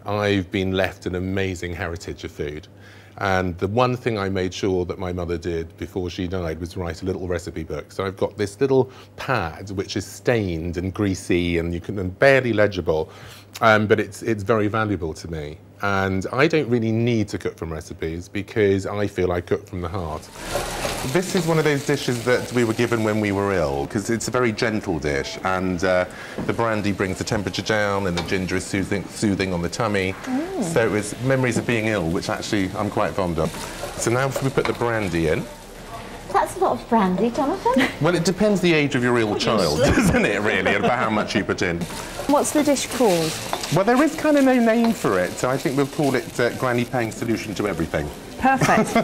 I've been left an amazing heritage of food. And the one thing I made sure that my mother did before she died was write a little recipe book. So I've got this little pad which is stained and greasy and barely legible, but it's very valuable to me. And I don't really need to cook from recipes because I feel I cook from the heart. This is one of those dishes that we were given when we were ill, because it's a very gentle dish, and the brandy brings the temperature down and the ginger is soothing on the tummy. So it's memories of being ill, which actually I'm quite fond of. So now we put the brandy in. That's a lot of brandy, Jonathan. Well, it depends the age of your ill child, doesn't it, really, about how much you put in. What's the dish called? Well, there is kind of no name for it, so I think we'll call it Granny Phang's Solution to Everything. Perfect.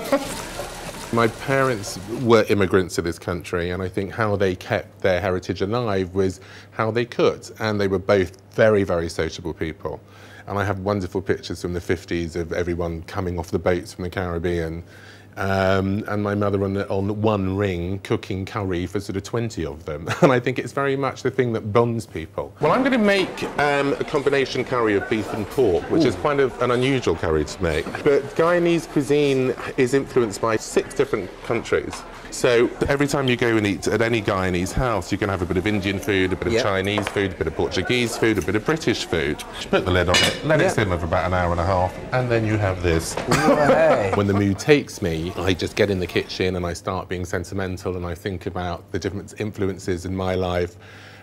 My parents were immigrants to this country, and I think how they kept their heritage alive was how they cooked, and they were both very, very sociable people. And I have wonderful pictures from the 50s of everyone coming off the boats from the Caribbean, and my mother on one ring cooking curry for sort of 20 of them. And I think it's very much the thing that bonds people. Well, I'm going to make a combination curry of beef and pork, which is kind of an unusual curry to make. But Guyanese cuisine is influenced by 6 different countries. So every time you go and eat at any Guyanese house, you can have a bit of Indian food, a bit of Chinese food, a bit of Portuguese food, a bit of British food. Just put the lid on it, let it simmer for about an hour and a half, and then you have this. When the mood takes me, I just get in the kitchen and I start being sentimental, and I think about the different influences in my life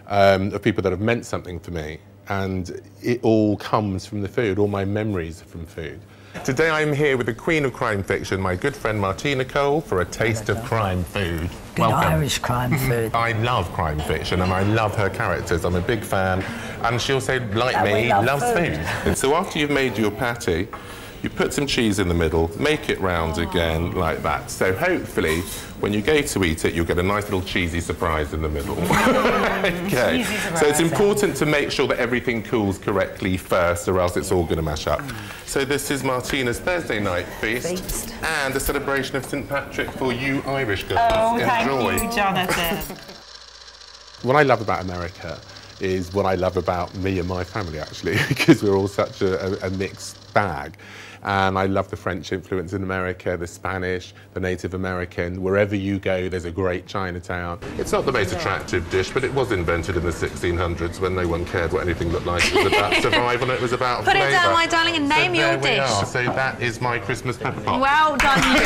of people that have meant something for me. And it all comes from the food, all my memories are from food. Today I'm here with the queen of crime fiction, my good friend Martina Cole, for a taste of crime food. Good Irish crime food. I love crime fiction and I love her characters. I'm a big fan, and she also, like me, loves food. And so after you've made your patty, you put some cheese in the middle, make it round again, like that. So hopefully, when you go to eat it, you'll get a nice little cheesy surprise in the middle. Okay. So it's important to make sure that everything cools correctly first, or else it's all going to mash up. So this is Martina's Thursday night feast. And a celebration of St. Patrick for you Irish girls. Oh, Enjoy. thank you, Jonathan. What I love about America is what I love about me and my family, actually, because we're all such a mixed bag. And I love the French influence in America, the Spanish, the Native American. Wherever you go, there's a great Chinatown. It's not the most attractive dish, but it was invented in the 1600s when no one cared what anything looked like. It was about survival, it was about Put flavour. it down, my darling, and name your dish. So that is my Christmas pepper pot. Well done, you.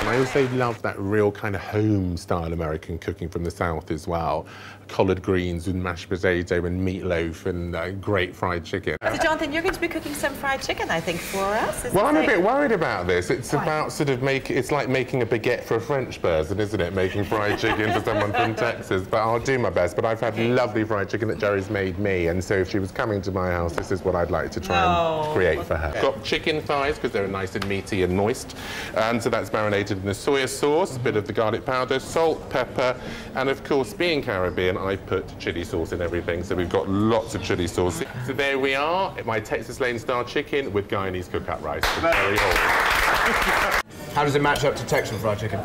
And I also love that real kind of home-style American cooking from the South as well. Collard greens and mashed potato and meatloaf and great fried chicken. So, Jonathan, you're going to be cooking some fried chicken, I think, for us. Well, I'm a bit worried about this. It's about sort of it's like making a baguette for a French person, isn't it? Making fried chicken for someone from Texas. But I'll do my best. But I've had lovely fried chicken that Jerry's made me. And so if she was coming to my house, this is what I'd like to try and create for her. Got chicken thighs because they're nice and meaty and moist. And so that's marinated in the soya sauce, a bit of the garlic powder, salt, pepper, and of course, being Caribbean, I've put chili sauce in everything, so we've got lots of chili sauce. So there we are, my Texas Lane style chicken with Guyanese cookout rice. Very old. How does it match up to Texan fried chicken?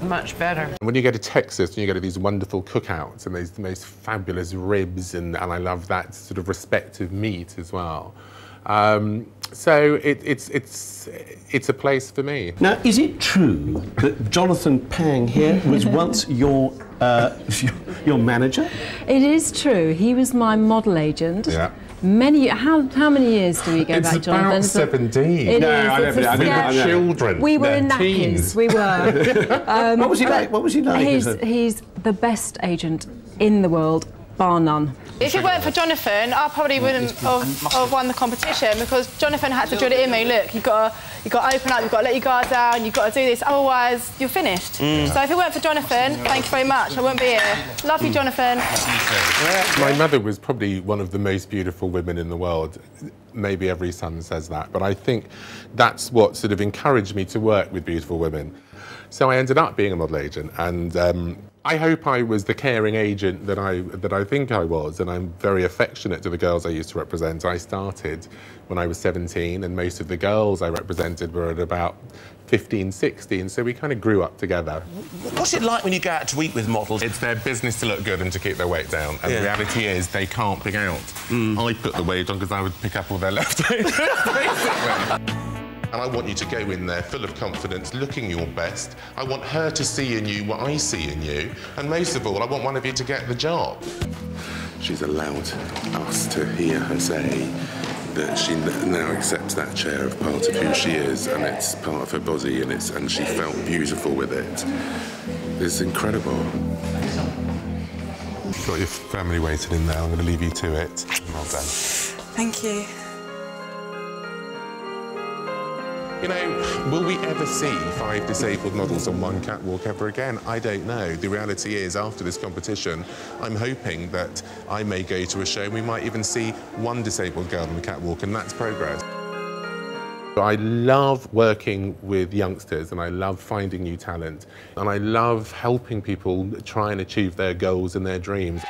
Much better. When you go to Texas, you go to these wonderful cookouts and these most fabulous ribs, and I love that sort of respect of meat as well. So it's a place for me. Now, is it true that Jonathan Phang here was once your manager? It is true. He was my model agent. Yeah. How many years do we go back, Jonathan? It's about 17. It No, is. I With children. We were in teens. nappies. We were. What was he like? What was he like? He's the best agent in the world, bar none. If it weren't for Jonathan, I probably wouldn't have won the competition, because Jonathan had to drill it in me. Look, you've got to open up, you've got to let your guard down, you've got to do this, otherwise you're finished. So if it weren't for Jonathan, thank you very much, I wouldn't be here. Love you, Jonathan. My mother was probably one of the most beautiful women in the world. Maybe every son says that, but I think that's what sort of encouraged me to work with beautiful women. So I ended up being a model agent, and I hope I was the caring agent that I think I was, and I'm very affectionate to the girls I used to represent. I started when I was 17, and most of the girls I represented were at about 15, 16, so we kind of grew up together. What's it like when you go out to eat with models? It's their business to look good and to keep their weight down, and the reality is they can't pig out. I put the weight on because I would pick up all their leftovers, basically. And I want you to go in there full of confidence, looking your best. I want her to see in you what I see in you. And most of all, I want one of you to get the job. She's allowed us to hear her say that she now accepts that chair of part of who she is, and it's part of her body, and she felt beautiful with it. It's incredible. You've got your family waiting in there. I'm going to leave you to it. Well done. Thank you. You know, will we ever see 5 disabled models on one catwalk ever again? I don't know. The reality is, after this competition, I'm hoping that I may go to a show and we might even see 1 disabled girl on the catwalk, and that's progress. I love working with youngsters, and I love finding new talent, and I love helping people try and achieve their goals and their dreams.